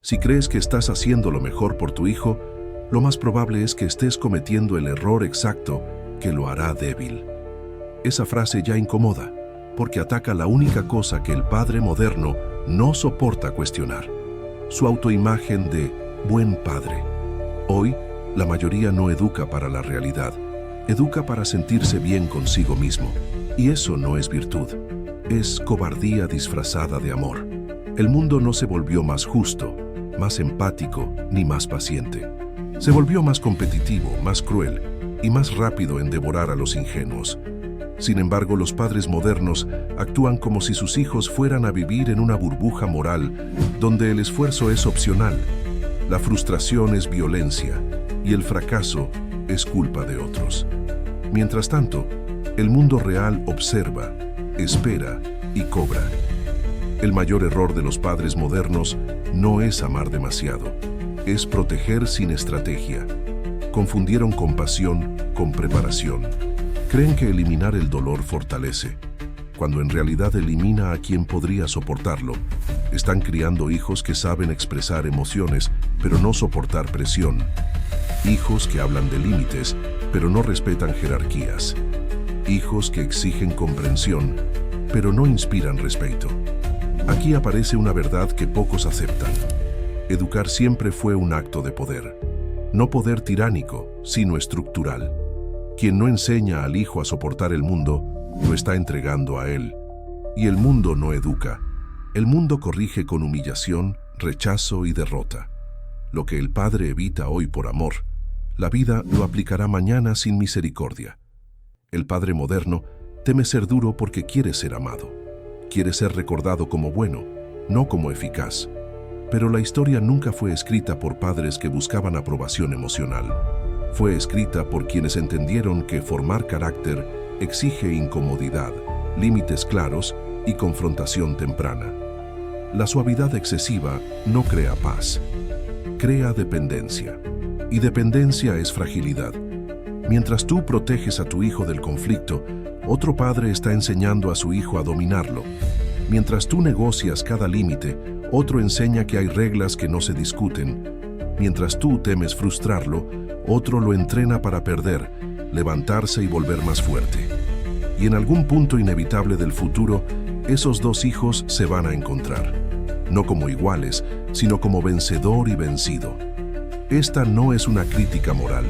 Si crees que estás haciendo lo mejor por tu hijo, lo más probable es que estés cometiendo el error exacto que lo hará débil. Esa frase ya incomoda, porque ataca la única cosa que el padre moderno no soporta cuestionar: su autoimagen de buen padre. Hoy, la mayoría no educa para la realidad, educa para sentirse bien consigo mismo. Y eso no es virtud, es cobardía disfrazada de amor. El mundo no se volvió más justo, más empático, ni más paciente. Se volvió más competitivo, más cruel y más rápido en devorar a los ingenuos. Sin embargo, los padres modernos actúan como si sus hijos fueran a vivir en una burbuja moral donde el esfuerzo es opcional, la frustración es violencia y el fracaso es culpa de otros. Mientras tanto, el mundo real observa, espera y cobra. El mayor error de los padres modernos no es amar demasiado, es proteger sin estrategia. Confundieron compasión con preparación. Creen que eliminar el dolor fortalece, cuando en realidad elimina a quien podría soportarlo. Están criando hijos que saben expresar emociones, pero no soportar presión. Hijos que hablan de límites, pero no respetan jerarquías. Hijos que exigen comprensión, pero no inspiran respeto. Aquí aparece una verdad que pocos aceptan. Educar siempre fue un acto de poder. No poder tiránico, sino estructural. Quien no enseña al hijo a soportar el mundo, lo está entregando a él. Y el mundo no educa. El mundo corrige con humillación, rechazo y derrota. Lo que el padre evita hoy por amor, la vida lo aplicará mañana sin misericordia. El padre moderno teme ser duro porque quiere ser amado. Quiere ser recordado como bueno, no como eficaz. Pero la historia nunca fue escrita por padres que buscaban aprobación emocional. Fue escrita por quienes entendieron que formar carácter exige incomodidad, límites claros y confrontación temprana. La suavidad excesiva no crea paz, crea dependencia. Y dependencia es fragilidad. Mientras tú proteges a tu hijo del conflicto, otro padre está enseñando a su hijo a dominarlo. Mientras tú negocias cada límite, otro enseña que hay reglas que no se discuten. Mientras tú temes frustrarlo, otro lo entrena para perder, levantarse y volver más fuerte. Y en algún punto inevitable del futuro, esos dos hijos se van a encontrar. No como iguales, sino como vencedor y vencido. Esta no es una crítica moral,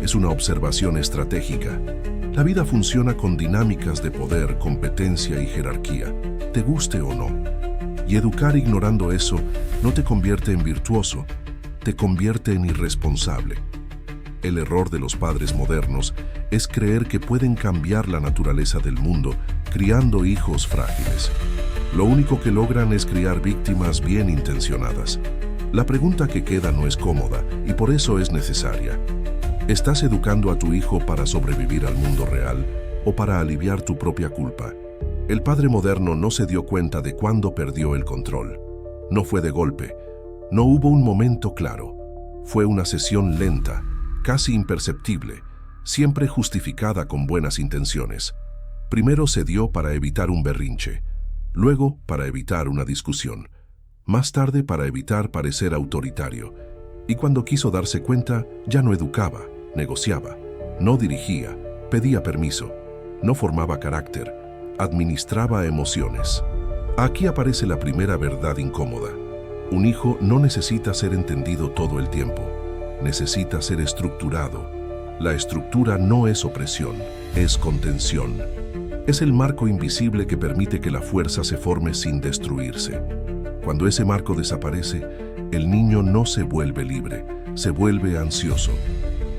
es una observación estratégica. La vida funciona con dinámicas de poder, competencia y jerarquía, te guste o no. Y educar ignorando eso no te convierte en virtuoso, te convierte en irresponsable. El error de los padres modernos es creer que pueden cambiar la naturaleza del mundo criando hijos frágiles. Lo único que logran es criar víctimas bien intencionadas. La pregunta que queda no es cómoda y por eso es necesaria. ¿Estás educando a tu hijo para sobrevivir al mundo real o para aliviar tu propia culpa? El padre moderno no se dio cuenta de cuándo perdió el control. No fue de golpe, no hubo un momento claro. Fue una sesión lenta, casi imperceptible, siempre justificada con buenas intenciones. Primero cedió para evitar un berrinche, luego para evitar una discusión. Más tarde para evitar parecer autoritario. Y cuando quiso darse cuenta, ya no educaba, negociaba, no dirigía, pedía permiso, no formaba carácter, administraba emociones. Aquí aparece la primera verdad incómoda. Un hijo no necesita ser entendido todo el tiempo, necesita ser estructurado. La estructura no es opresión, es contención. Es el marco invisible que permite que la fuerza se forme sin destruirse. Cuando ese marco desaparece, el niño no se vuelve libre, se vuelve ansioso,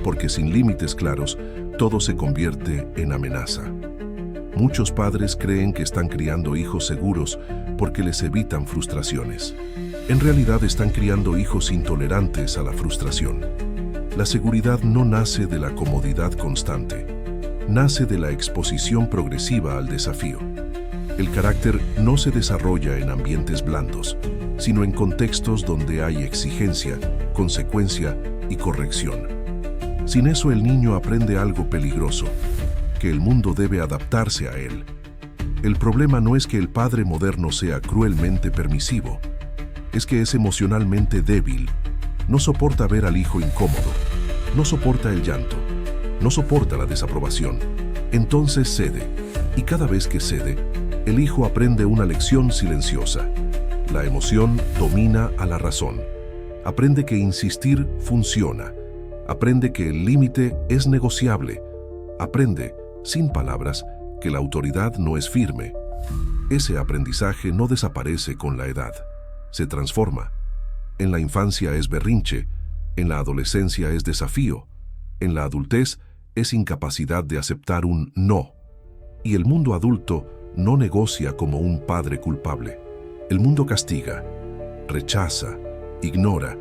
porque sin límites claros, todo se convierte en amenaza. Muchos padres creen que están criando hijos seguros porque les evitan frustraciones. En realidad están criando hijos intolerantes a la frustración. La seguridad no nace de la comodidad constante, nace de la exposición progresiva al desafío. El carácter no se desarrolla en ambientes blandos, sino en contextos donde hay exigencia, consecuencia y corrección. Sin eso el niño aprende algo peligroso, que el mundo debe adaptarse a él. El problema no es que el padre moderno sea cruelmente permisivo, es que es emocionalmente débil. No soporta ver al hijo incómodo, no soporta el llanto, no soporta la desaprobación. Entonces cede, y cada vez que cede, el hijo aprende una lección silenciosa. La emoción domina a la razón. Aprende que insistir funciona. Aprende que el límite es negociable. Aprende, sin palabras, que la autoridad no es firme. Ese aprendizaje no desaparece con la edad. Se transforma. En la infancia es berrinche, en la adolescencia es desafío, en la adultez es incapacidad de aceptar un no. Y el mundo adulto no negocia como un padre culpable. El mundo castiga, rechaza, ignora,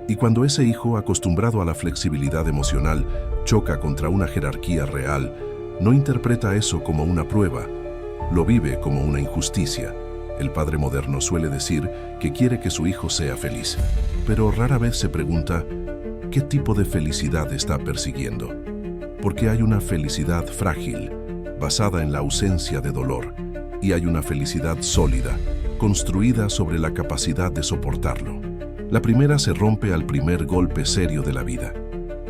y cuando ese hijo, acostumbrado a la flexibilidad emocional, choca contra una jerarquía real, no interpreta eso como una prueba, lo vive como una injusticia. El padre moderno suele decir que quiere que su hijo sea feliz, pero rara vez se pregunta qué tipo de felicidad está persiguiendo. Porque hay una felicidad frágil, basada en la ausencia de dolor, y hay una felicidad sólida, construida sobre la capacidad de soportarlo. La primera se rompe al primer golpe serio de la vida.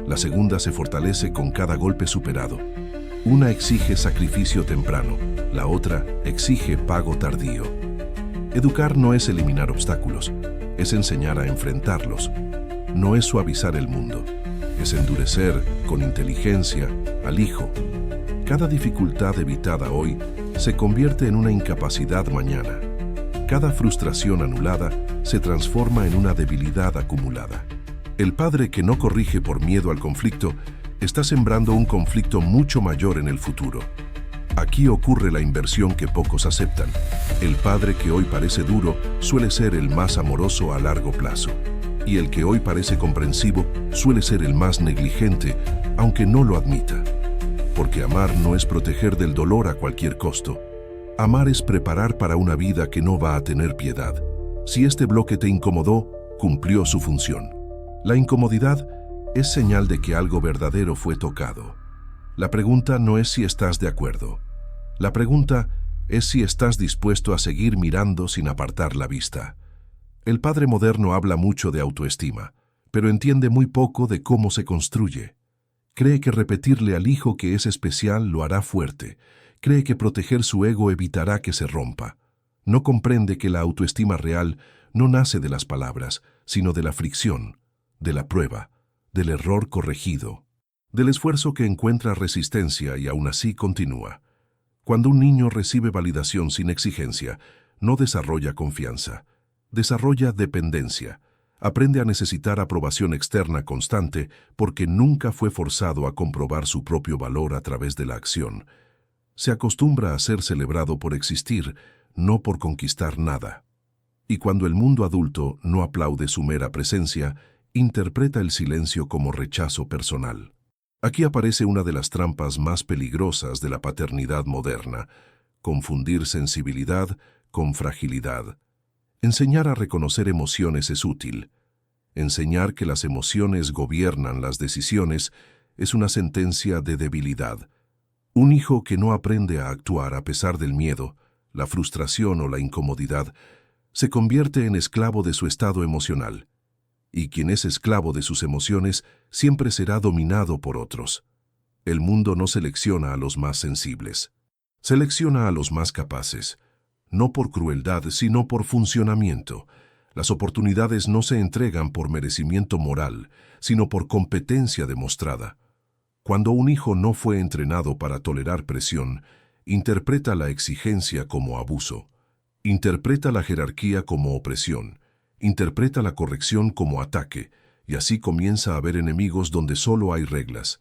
La segunda se fortalece con cada golpe superado. Una exige sacrificio temprano, la otra exige pago tardío. Educar no es eliminar obstáculos, es enseñar a enfrentarlos. No es suavizar el mundo, es endurecer con inteligencia al hijo. Cada dificultad evitada hoy se convierte en una incapacidad mañana. Cada frustración anulada se transforma en una debilidad acumulada. El padre que no corrige por miedo al conflicto está sembrando un conflicto mucho mayor en el futuro. Aquí ocurre la inversión que pocos aceptan. El padre que hoy parece duro suele ser el más amoroso a largo plazo. Y el que hoy parece comprensivo suele ser el más negligente, aunque no lo admita. Porque amar no es proteger del dolor a cualquier costo. Amar es preparar para una vida que no va a tener piedad. Si este bloque te incomodó, cumplió su función. La incomodidad es señal de que algo verdadero fue tocado. La pregunta no es si estás de acuerdo. La pregunta es si estás dispuesto a seguir mirando sin apartar la vista. El padre moderno habla mucho de autoestima, pero entiende muy poco de cómo se construye. Cree que repetirle al hijo que es especial lo hará fuerte. Cree que proteger su ego evitará que se rompa. No comprende que la autoestima real no nace de las palabras, sino de la fricción, de la prueba, del error corregido, del esfuerzo que encuentra resistencia y aún así continúa. Cuando un niño recibe validación sin exigencia, no desarrolla confianza, desarrolla dependencia. Aprende a necesitar aprobación externa constante porque nunca fue forzado a comprobar su propio valor a través de la acción. Se acostumbra a ser celebrado por existir, no por conquistar nada. Y cuando el mundo adulto no aplaude su mera presencia, interpreta el silencio como rechazo personal. Aquí aparece una de las trampas más peligrosas de la paternidad moderna: confundir sensibilidad con fragilidad. Enseñar a reconocer emociones es útil. Enseñar que las emociones gobiernan las decisiones es una sentencia de debilidad. Un hijo que no aprende a actuar a pesar del miedo, la frustración o la incomodidad, se convierte en esclavo de su estado emocional. Y quien es esclavo de sus emociones siempre será dominado por otros. El mundo no selecciona a los más sensibles. Selecciona a los más capaces. No por crueldad, sino por funcionamiento. Las oportunidades no se entregan por merecimiento moral, sino por competencia demostrada. Cuando un hijo no fue entrenado para tolerar presión, interpreta la exigencia como abuso. Interpreta la jerarquía como opresión. Interpreta la corrección como ataque, y así comienza a ver enemigos donde solo hay reglas.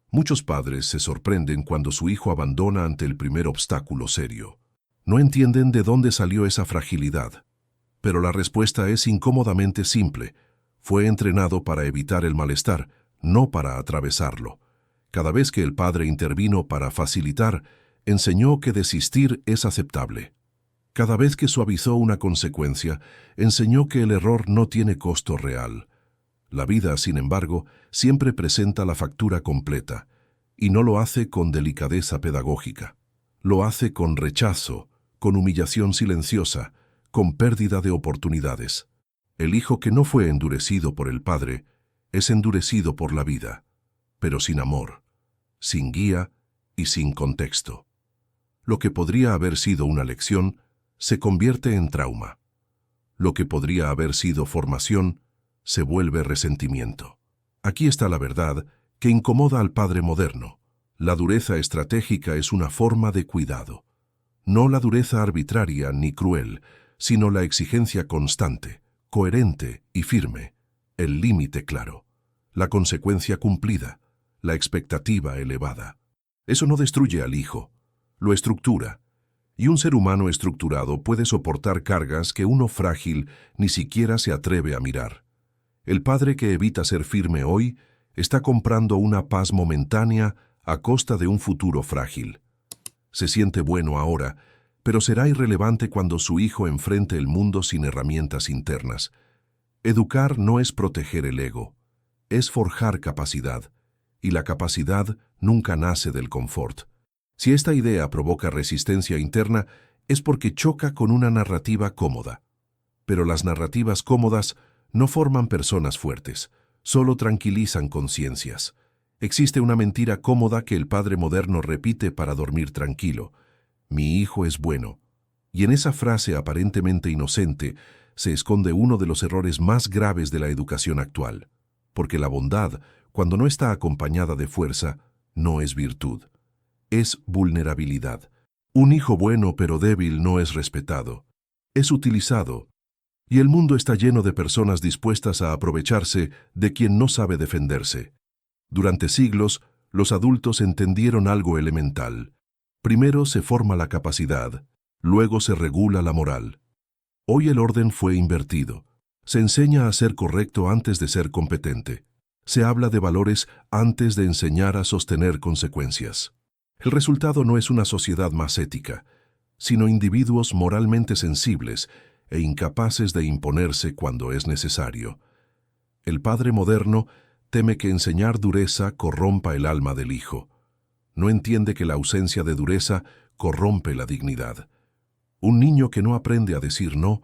Muchos padres se sorprenden cuando su hijo abandona ante el primer obstáculo serio. No entienden de dónde salió esa fragilidad. Pero la respuesta es incómodamente simple. Fue entrenado para evitar el malestar, no para atravesarlo. Cada vez que el padre intervino para facilitar, enseñó que desistir es aceptable. Cada vez que suavizó una consecuencia, enseñó que el error no tiene costo real. La vida, sin embargo, siempre presenta la factura completa, y no lo hace con delicadeza pedagógica. Lo hace con rechazo, con humillación silenciosa, con pérdida de oportunidades. El hijo que no fue endurecido por el padre es endurecido por la vida, pero sin amor, sin guía y sin contexto. Lo que podría haber sido una lección se convierte en trauma. Lo que podría haber sido formación se vuelve resentimiento. Aquí está la verdad que incomoda al padre moderno. La dureza estratégica es una forma de cuidado. No la dureza arbitraria ni cruel, sino la exigencia constante, coherente y firme, el límite claro, la consecuencia cumplida, la expectativa elevada. Eso no destruye al hijo, lo estructura. Y un ser humano estructurado puede soportar cargas que uno frágil ni siquiera se atreve a mirar. El padre que evita ser firme hoy está comprando una paz momentánea a costa de un futuro frágil. Se siente bueno ahora, pero será irrelevante cuando su hijo enfrente el mundo sin herramientas internas. Educar no es proteger el ego, es forjar capacidad, y la capacidad nunca nace del confort. Si esta idea provoca resistencia interna, es porque choca con una narrativa cómoda. Pero las narrativas cómodas no forman personas fuertes, solo tranquilizan conciencias. Existe una mentira cómoda que el padre moderno repite para dormir tranquilo. Mi hijo es bueno. Y en esa frase aparentemente inocente se esconde uno de los errores más graves de la educación actual. Porque la bondad, cuando no está acompañada de fuerza, no es virtud. Es vulnerabilidad. Un hijo bueno pero débil no es respetado. Es utilizado. Y el mundo está lleno de personas dispuestas a aprovecharse de quien no sabe defenderse. Durante siglos, los adultos entendieron algo elemental. Primero se forma la capacidad, luego se regula la moral. Hoy el orden fue invertido. Se enseña a ser correcto antes de ser competente. Se habla de valores antes de enseñar a sostener consecuencias. El resultado no es una sociedad más ética, sino individuos moralmente sensibles e incapaces de imponerse cuando es necesario. El padre moderno teme que enseñar dureza corrompa el alma del hijo. No entiende que la ausencia de dureza corrompe la dignidad. Un niño que no aprende a decir no,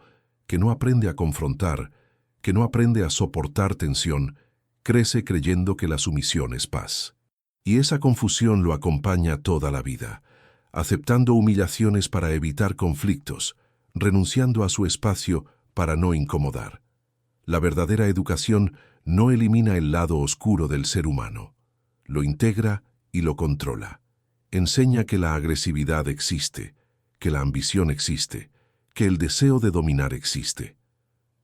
que no aprende a confrontar, que no aprende a soportar tensión, crece creyendo que la sumisión es paz. Y esa confusión lo acompaña toda la vida, aceptando humillaciones para evitar conflictos, renunciando a su espacio para no incomodar. La verdadera educación no elimina el lado oscuro del ser humano, lo integra y lo controla. Enseña que la agresividad existe, que la ambición existe, que el deseo de dominar existe.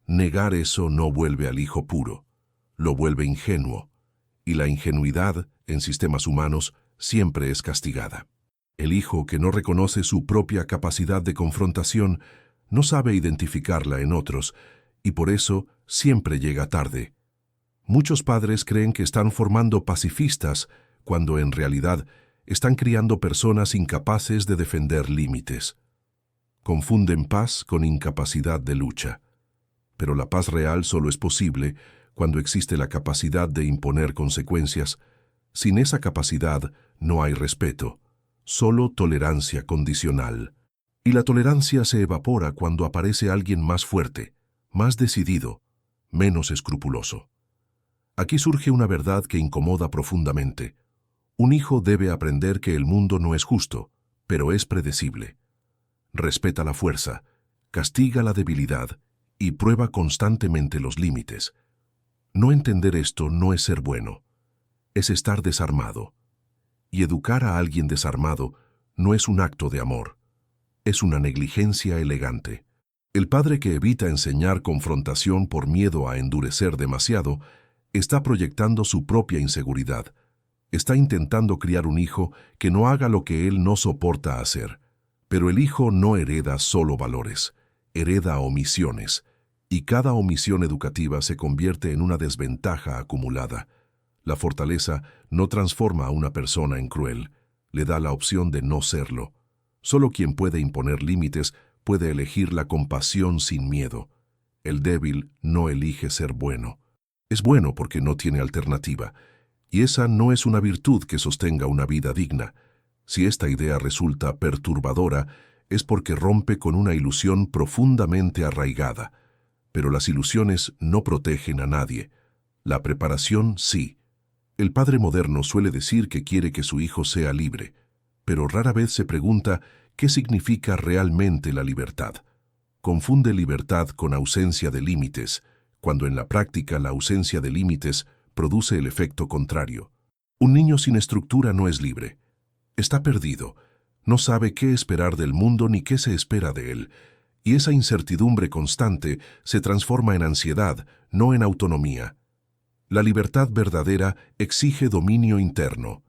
Negar eso no vuelve al hijo puro, lo vuelve ingenuo, y la ingenuidad en sistemas humanos siempre es castigada. El hijo que no reconoce su propia capacidad de confrontación no sabe identificarla en otros, y por eso siempre llega tarde. Muchos padres creen que están formando pacifistas, cuando en realidad están criando personas incapaces de defender límites. Confunden paz con incapacidad de lucha. Pero la paz real solo es posible cuando existe la capacidad de imponer consecuencias. Sin esa capacidad no hay respeto, solo tolerancia condicional. Y la tolerancia se evapora cuando aparece alguien más fuerte, más decidido, menos escrupuloso. Aquí surge una verdad que incomoda profundamente. Un hijo debe aprender que el mundo no es justo, pero es predecible. Respeta la fuerza, castiga la debilidad y prueba constantemente los límites. No entender esto no es ser bueno, es estar desarmado. Y educar a alguien desarmado no es un acto de amor, es una negligencia elegante. El padre que evita enseñar confrontación por miedo a endurecer demasiado está proyectando su propia inseguridad. Está intentando criar un hijo que no haga lo que él no soporta hacer. Pero el hijo no hereda solo valores, hereda omisiones, y cada omisión educativa se convierte en una desventaja acumulada. La fortaleza no transforma a una persona en cruel, le da la opción de no serlo. Solo quien puede imponer límites puede elegir la compasión sin miedo. El débil no elige ser bueno. Es bueno porque no tiene alternativa, y esa no es una virtud que sostenga una vida digna. Si esta idea resulta perturbadora, es porque rompe con una ilusión profundamente arraigada. Pero las ilusiones no protegen a nadie. La preparación sí. El padre moderno suele decir que quiere que su hijo sea libre, pero rara vez se pregunta qué significa realmente la libertad. Confunde libertad con ausencia de límites, cuando en la práctica la ausencia de límites produce el efecto contrario. Un niño sin estructura no es libre. Está perdido, no sabe qué esperar del mundo ni qué se espera de él, y esa incertidumbre constante se transforma en ansiedad, no en autonomía. La libertad verdadera exige dominio interno,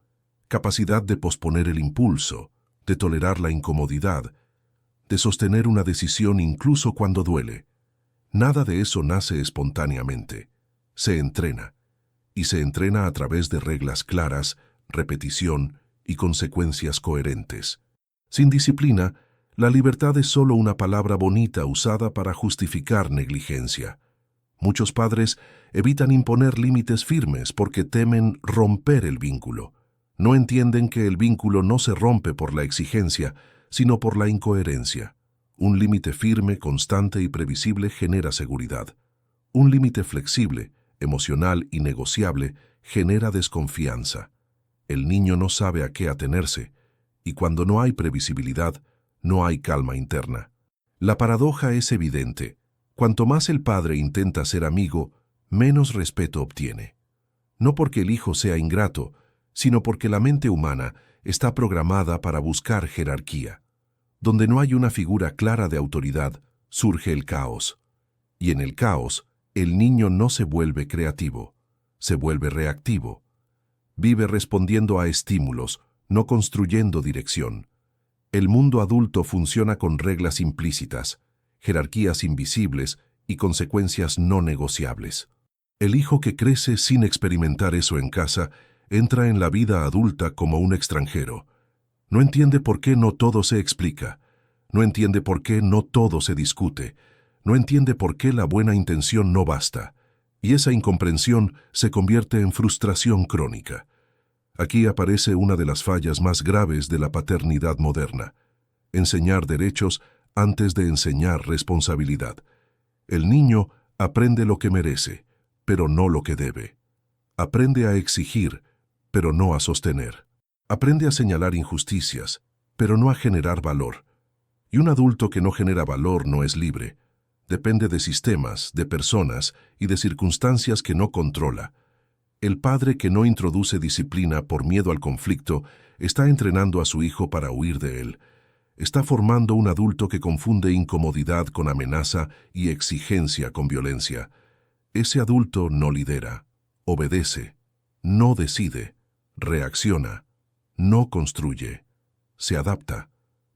capacidad de posponer el impulso, de tolerar la incomodidad, de sostener una decisión incluso cuando duele. Nada de eso nace espontáneamente. Se entrena, y se entrena a través de reglas claras, repetición y consecuencias coherentes. Sin disciplina, la libertad es solo una palabra bonita usada para justificar negligencia. Muchos padres evitan imponer límites firmes porque temen romper el vínculo. No entienden que el vínculo no se rompe por la exigencia, sino por la incoherencia. Un límite firme, constante y previsible genera seguridad. Un límite flexible, emocional y negociable genera desconfianza. El niño no sabe a qué atenerse, y cuando no hay previsibilidad, no hay calma interna. La paradoja es evidente. Cuanto más el padre intenta ser amigo, menos respeto obtiene. No porque el hijo sea ingrato, sino porque la mente humana está programada para buscar jerarquía. Donde no hay una figura clara de autoridad, surge el caos. Y en el caos, el niño no se vuelve creativo, se vuelve reactivo. Vive respondiendo a estímulos, no construyendo dirección. El mundo adulto funciona con reglas implícitas, jerarquías invisibles y consecuencias no negociables. El hijo que crece sin experimentar eso en casa entra en la vida adulta como un extranjero. No entiende por qué no todo se explica, no entiende por qué no todo se discute, no entiende por qué la buena intención no basta, y esa incomprensión se convierte en frustración crónica. Aquí aparece una de las fallas más graves de la paternidad moderna: enseñar derechos antes de enseñar responsabilidad. El niño aprende lo que merece, pero no lo que debe. Aprende a exigir, pero no a sostener. Aprende a señalar injusticias, pero no a generar valor. Y un adulto que no genera valor no es libre. Depende de sistemas, de personas y de circunstancias que no controla. El padre que no introduce disciplina por miedo al conflicto está entrenando a su hijo para huir de él. Está formando un adulto que confunde incomodidad con amenaza y exigencia con violencia. Ese adulto no lidera, obedece, no decide, reacciona, no construye, se adapta,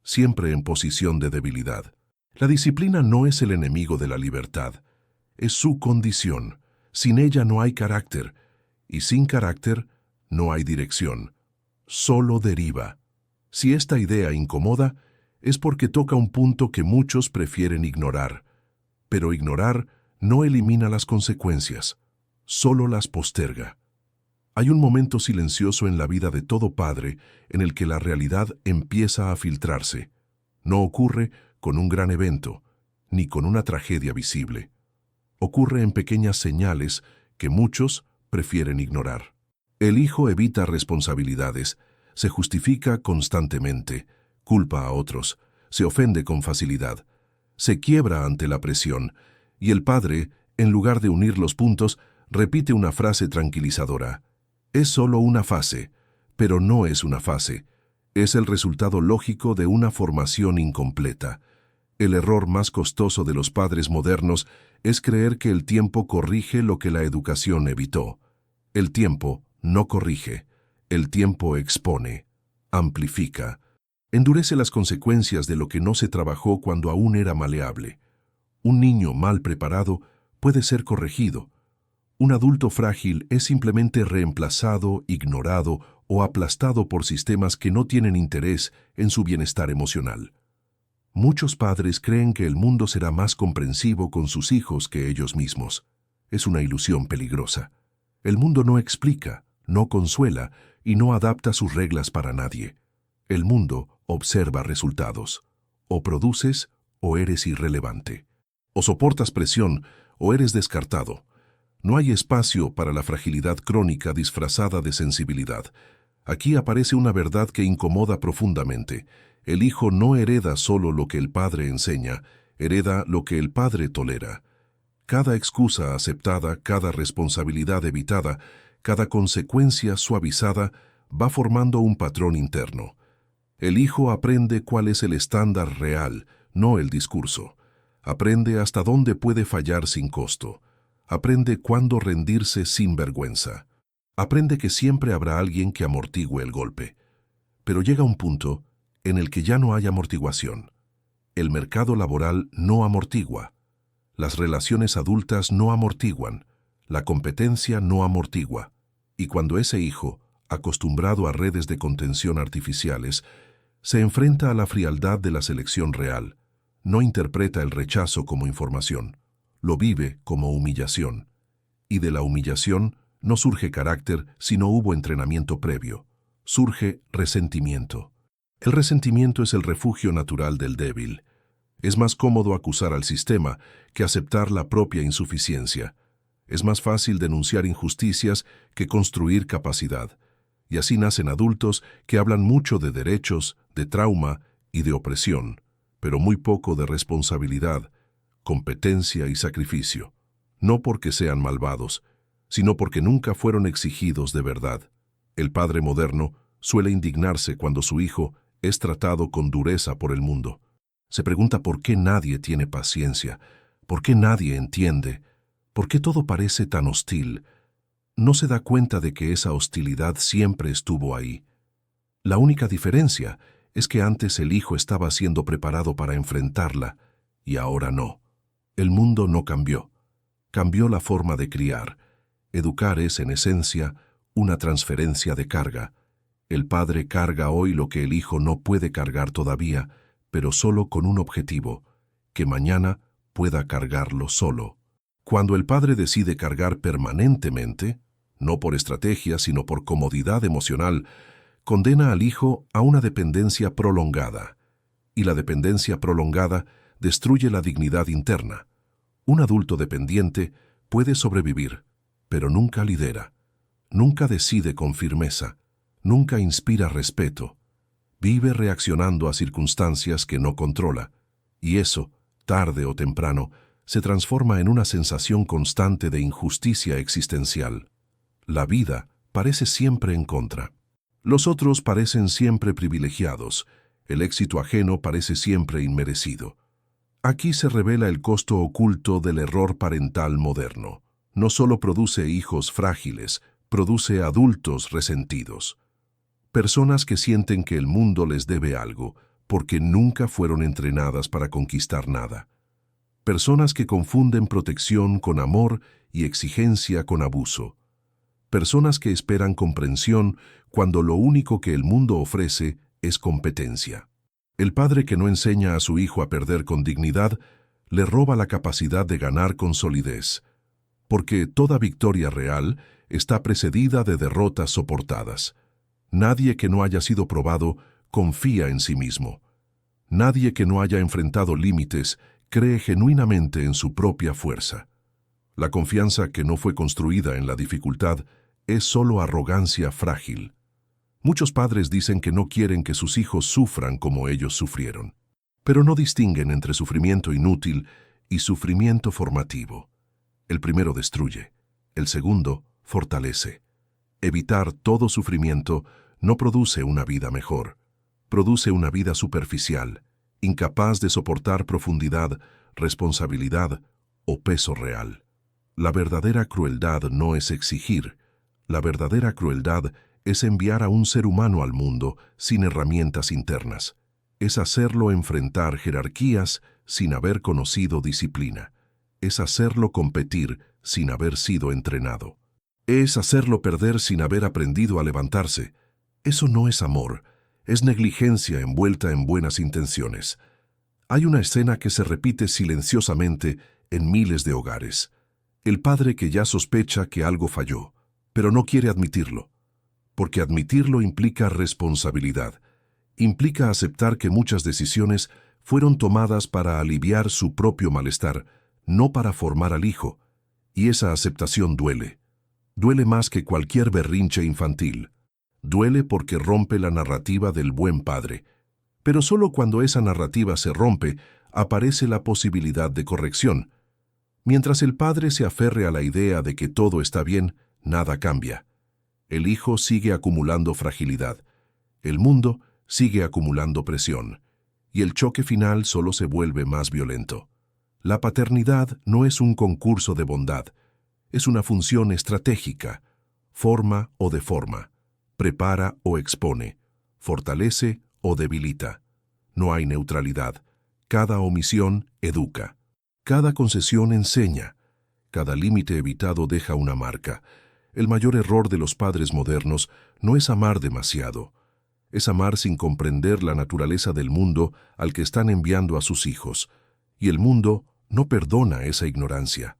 siempre en posición de debilidad. La disciplina no es el enemigo de la libertad, es su condición. Sin ella no hay carácter, y sin carácter no hay dirección, solo deriva. Si esta idea incomoda, es porque toca un punto que muchos prefieren ignorar. Pero ignorar no elimina las consecuencias, solo las posterga. Hay un momento silencioso en la vida de todo padre en el que la realidad empieza a filtrarse. No ocurre con un gran evento, ni con una tragedia visible. Ocurre en pequeñas señales que muchos prefieren ignorar. El hijo evita responsabilidades, se justifica constantemente, culpa a otros, se ofende con facilidad, se quiebra ante la presión, y el padre, en lugar de unir los puntos, repite una frase tranquilizadora: es solo una fase, pero no es una fase. Es el resultado lógico de una formación incompleta. El error más costoso de los padres modernos es creer que el tiempo corrige lo que la educación evitó. El tiempo no corrige, el tiempo expone, amplifica, endurece las consecuencias de lo que no se trabajó cuando aún era maleable. Un niño mal preparado puede ser corregido. Un adulto frágil es simplemente reemplazado, ignorado o aplastado por sistemas que no tienen interés en su bienestar emocional. Muchos padres creen que el mundo será más comprensivo con sus hijos que ellos mismos. Es una ilusión peligrosa. El mundo no explica, no consuela y no adapta sus reglas para nadie. El mundo observa resultados. O produces o eres irrelevante. O soportas presión o eres descartado. No hay espacio para la fragilidad crónica disfrazada de sensibilidad. Aquí aparece una verdad que incomoda profundamente. El hijo no hereda solo lo que el padre enseña, hereda lo que el padre tolera. Cada excusa aceptada, cada responsabilidad evitada, cada consecuencia suavizada va formando un patrón interno. El hijo aprende cuál es el estándar real, no el discurso. Aprende hasta dónde puede fallar sin costo. Aprende cuándo rendirse sin vergüenza. Aprende que siempre habrá alguien que amortigüe el golpe. Pero llega un punto en el que ya no hay amortiguación. El mercado laboral no amortigua. Las relaciones adultas no amortiguan. La competencia no amortigua. Y cuando ese hijo, acostumbrado a redes de contención artificiales, se enfrenta a la frialdad de la selección real, no interpreta el rechazo como información, lo vive como humillación. Y de la humillación no surge carácter si no hubo entrenamiento previo. Surge resentimiento. El resentimiento es el refugio natural del débil. Es más cómodo acusar al sistema que aceptar la propia insuficiencia. Es más fácil denunciar injusticias que construir capacidad. Y así nacen adultos que hablan mucho de derechos, de trauma y de opresión, pero muy poco de responsabilidad, competencia y sacrificio. No porque sean malvados, sino porque nunca fueron exigidos de verdad. El padre moderno suele indignarse cuando su hijo es tratado con dureza por el mundo. Se pregunta por qué nadie tiene paciencia, por qué nadie entiende, por qué todo parece tan hostil. No se da cuenta de que esa hostilidad siempre estuvo ahí. La única diferencia es que antes el hijo estaba siendo preparado para enfrentarla y ahora no. El mundo no cambió. Cambió la forma de criar. Educar es, en esencia, una transferencia de carga. El padre carga hoy lo que el hijo no puede cargar todavía, pero solo con un objetivo, que mañana pueda cargarlo solo. Cuando el padre decide cargar permanentemente, no por estrategia sino por comodidad emocional, condena al hijo a una dependencia prolongada. Y la dependencia prolongada destruye la dignidad interna. Un adulto dependiente puede sobrevivir, pero nunca lidera, nunca decide con firmeza, nunca inspira respeto. Vive reaccionando a circunstancias que no controla, y eso, tarde o temprano, se transforma en una sensación constante de injusticia existencial. La vida parece siempre en contra. Los otros parecen siempre privilegiados. El éxito ajeno parece siempre inmerecido. Aquí se revela el costo oculto del error parental moderno. No solo produce hijos frágiles, produce adultos resentidos. Personas que sienten que el mundo les debe algo, porque nunca fueron entrenadas para conquistar nada. Personas que confunden protección con amor y exigencia con abuso. Personas que esperan comprensión cuando lo único que el mundo ofrece es competencia. El padre que no enseña a su hijo a perder con dignidad, le roba la capacidad de ganar con solidez, porque toda victoria real está precedida de derrotas soportadas. Nadie que no haya sido probado confía en sí mismo. Nadie que no haya enfrentado límites cree genuinamente en su propia fuerza. La confianza que no fue construida en la dificultad es solo arrogancia frágil. Muchos padres dicen que no quieren que sus hijos sufran como ellos sufrieron, pero no distinguen entre sufrimiento inútil y sufrimiento formativo. El primero destruye, el segundo fortalece. Evitar todo sufrimiento no produce una vida mejor, produce una vida superficial, incapaz de soportar profundidad, responsabilidad o peso real. La verdadera crueldad no es exigir, la verdadera crueldad es enviar a un ser humano al mundo sin herramientas internas. Es hacerlo enfrentar jerarquías sin haber conocido disciplina. Es hacerlo competir sin haber sido entrenado. Es hacerlo perder sin haber aprendido a levantarse. Eso no es amor, es negligencia envuelta en buenas intenciones. Hay una escena que se repite silenciosamente en miles de hogares. El padre que ya sospecha que algo falló, pero no quiere admitirlo. Porque admitirlo implica responsabilidad. Implica aceptar que muchas decisiones fueron tomadas para aliviar su propio malestar, no para formar al hijo, y esa aceptación duele. Duele más que cualquier berrinche infantil. Duele porque rompe la narrativa del buen padre. Pero solo cuando esa narrativa se rompe, aparece la posibilidad de corrección. Mientras el padre se aferre a la idea de que todo está bien, nada cambia. El hijo sigue acumulando fragilidad. El mundo sigue acumulando presión. Y el choque final solo se vuelve más violento. La paternidad no es un concurso de bondad. Es una función estratégica. Forma o deforma. Prepara o expone. Fortalece o debilita. No hay neutralidad. Cada omisión educa. Cada concesión enseña. Cada límite evitado deja una marca. El mayor error de los padres modernos no es amar demasiado. Es amar sin comprender la naturaleza del mundo al que están enviando a sus hijos. Y el mundo no perdona esa ignorancia.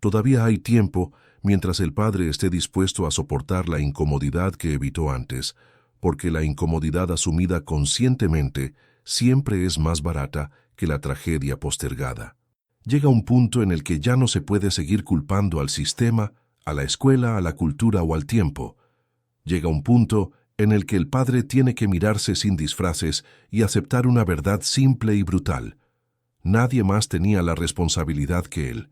Todavía hay tiempo mientras el padre esté dispuesto a soportar la incomodidad que evitó antes, porque la incomodidad asumida conscientemente siempre es más barata que la tragedia postergada. Llega un punto en el que ya no se puede seguir culpando al sistema, a la escuela, a la cultura o al tiempo. Llega un punto en el que el padre tiene que mirarse sin disfraces y aceptar una verdad simple y brutal. Nadie más tenía la responsabilidad que él.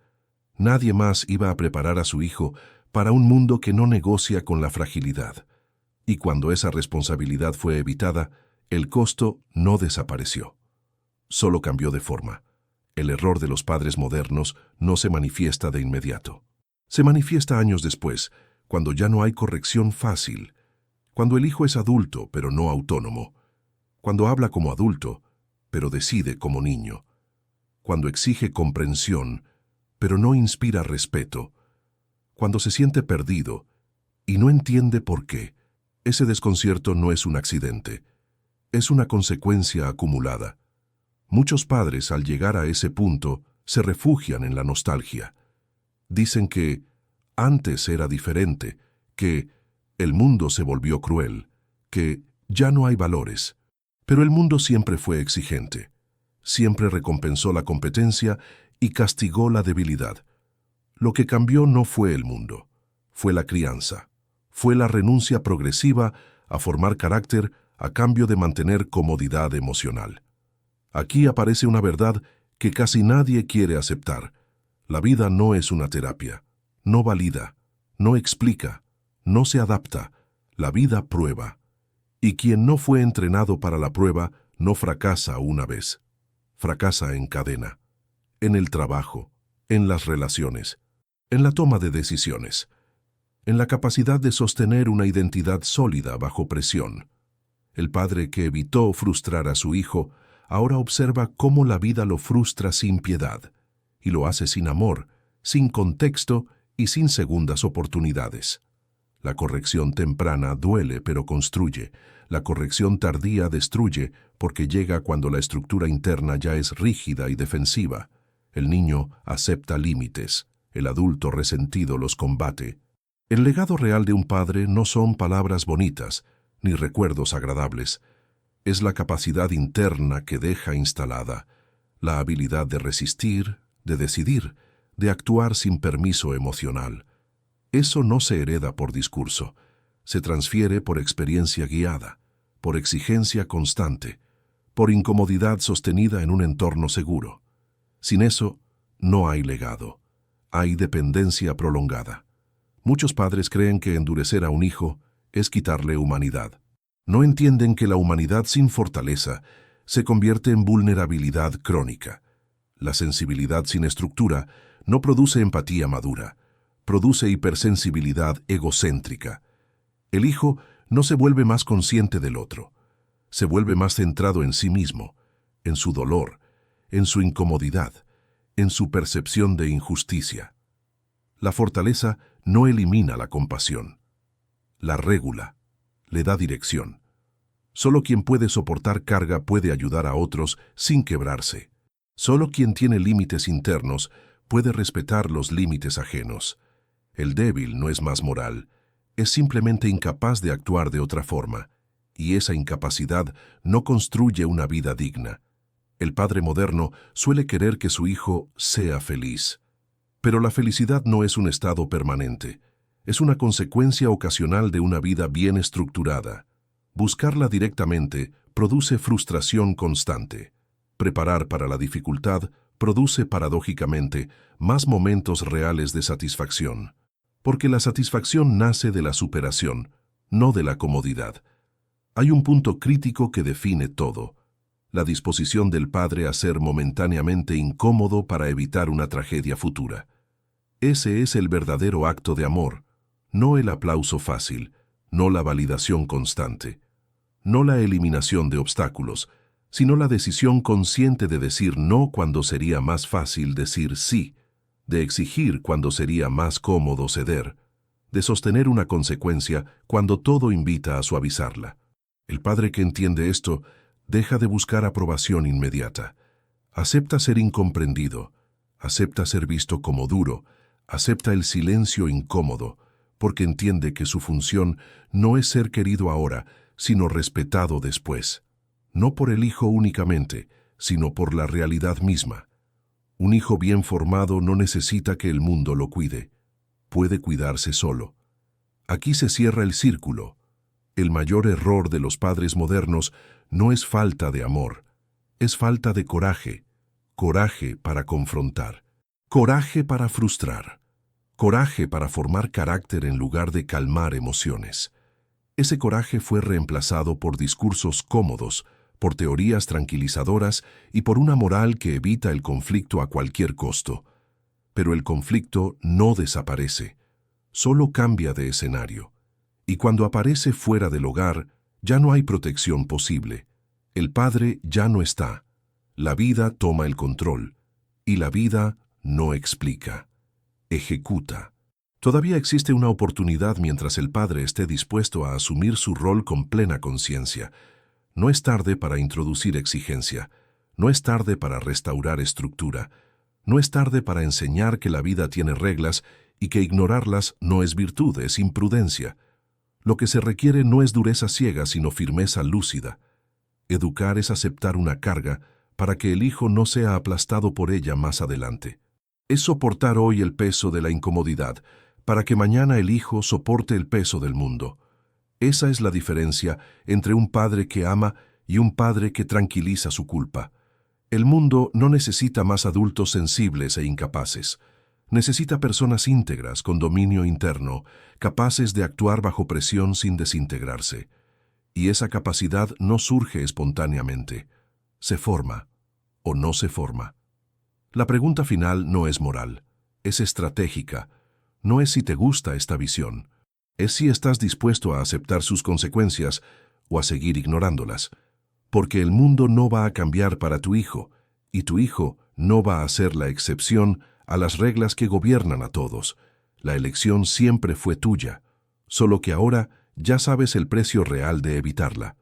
Nadie más iba a preparar a su hijo para un mundo que no negocia con la fragilidad. Y cuando esa responsabilidad fue evitada, el costo no desapareció. Solo cambió de forma. El error de los padres modernos no se manifiesta de inmediato. Se manifiesta años después, cuando ya no hay corrección fácil, cuando el hijo es adulto, pero no autónomo, cuando habla como adulto, pero decide como niño, cuando exige comprensión, pero no inspira respeto, cuando se siente perdido y no entiende por qué. Ese desconcierto no es un accidente, es una consecuencia acumulada. Muchos padres, al llegar a ese punto, se refugian en la nostalgia. Dicen que antes era diferente, que el mundo se volvió cruel, que ya no hay valores. Pero el mundo siempre fue exigente. Siempre recompensó la competencia y castigó la debilidad. Lo que cambió no fue el mundo, fue la crianza. Fue la renuncia progresiva a formar carácter a cambio de mantener comodidad emocional. Aquí aparece una verdad que casi nadie quiere aceptar. La vida no es una terapia, no valida, no explica, no se adapta. La vida prueba. Y quien no fue entrenado para la prueba no fracasa una vez. Fracasa en cadena, en el trabajo, en las relaciones, en la toma de decisiones, en la capacidad de sostener una identidad sólida bajo presión. El padre que evitó frustrar a su hijo ahora observa cómo la vida lo frustra sin piedad, y lo hace sin amor, sin contexto y sin segundas oportunidades. La corrección temprana duele pero construye. La corrección tardía destruye porque llega cuando la estructura interna ya es rígida y defensiva. El niño acepta límites, el adulto resentido los combate. El legado real de un padre no son palabras bonitas, ni recuerdos agradables. Es la capacidad interna que deja instalada, la habilidad de resistir, de decidir, de actuar sin permiso emocional. Eso no se hereda por discurso, se transfiere por experiencia guiada, por exigencia constante, por incomodidad sostenida en un entorno seguro. Sin eso, no hay legado, hay dependencia prolongada. Muchos padres creen que endurecer a un hijo es quitarle humanidad. No entienden que la humanidad sin fortaleza se convierte en vulnerabilidad crónica. La sensibilidad sin estructura no produce empatía madura, produce hipersensibilidad egocéntrica. El hijo no se vuelve más consciente del otro, se vuelve más centrado en sí mismo, en su dolor, en su incomodidad, en su percepción de injusticia. La fortaleza no elimina la compasión, la regula, le da dirección. Solo quien puede soportar carga puede ayudar a otros sin quebrarse. Solo quien tiene límites internos puede respetar los límites ajenos. El débil no es más moral, es simplemente incapaz de actuar de otra forma, y esa incapacidad no construye una vida digna. El padre moderno suele querer que su hijo sea feliz. Pero la felicidad no es un estado permanente. Es una consecuencia ocasional de una vida bien estructurada. Buscarla directamente produce frustración constante. Preparar para la dificultad produce paradójicamente más momentos reales de satisfacción. Porque la satisfacción nace de la superación, no de la comodidad. Hay un punto crítico que define todo: la disposición del padre a ser momentáneamente incómodo para evitar una tragedia futura. Ese es el verdadero acto de amor, no el aplauso fácil, no la validación constante, no la eliminación de obstáculos, sino la decisión consciente de decir no cuando sería más fácil decir sí, de exigir cuando sería más cómodo ceder, de sostener una consecuencia cuando todo invita a suavizarla. El padre que entiende esto deja de buscar aprobación inmediata. Acepta ser incomprendido, acepta ser visto como duro, acepta el silencio incómodo, porque entiende que su función no es ser querido ahora, sino respetado después. No por el hijo únicamente, sino por la realidad misma. Un hijo bien formado no necesita que el mundo lo cuide. Puede cuidarse solo. Aquí se cierra el círculo. El mayor error de los padres modernos no es falta de amor, es falta de coraje. Coraje para confrontar, coraje para frustrar, coraje para formar carácter en lugar de calmar emociones. Ese coraje fue reemplazado por discursos cómodos, por teorías tranquilizadoras y por una moral que evita el conflicto a cualquier costo. Pero el conflicto no desaparece, solo cambia de escenario. Y cuando aparece fuera del hogar, ya no hay protección posible. El padre ya no está. La vida toma el control. Y la vida no explica. Ejecuta. Todavía existe una oportunidad mientras el padre esté dispuesto a asumir su rol con plena conciencia. No es tarde para introducir exigencia. No es tarde para restaurar estructura. No es tarde para enseñar que la vida tiene reglas y que ignorarlas no es virtud, es imprudencia. Lo que se requiere no es dureza ciega, sino firmeza lúcida. Educar es aceptar una carga para que el hijo no sea aplastado por ella más adelante. Es soportar hoy el peso de la incomodidad, para que mañana el hijo soporte el peso del mundo. Esa es la diferencia entre un padre que ama y un padre que tranquiliza su culpa. El mundo no necesita más adultos sensibles e incapaces. Necesita personas íntegras, con dominio interno, capaces de actuar bajo presión sin desintegrarse. Y esa capacidad no surge espontáneamente. Se forma o no se forma. La pregunta final no es moral, es estratégica. No es si te gusta esta visión, es si estás dispuesto a aceptar sus consecuencias o a seguir ignorándolas. Porque el mundo no va a cambiar para tu hijo, y tu hijo no va a ser la excepción a las reglas que gobiernan a todos. La elección siempre fue tuya, solo que ahora ya sabes el precio real de evitarla.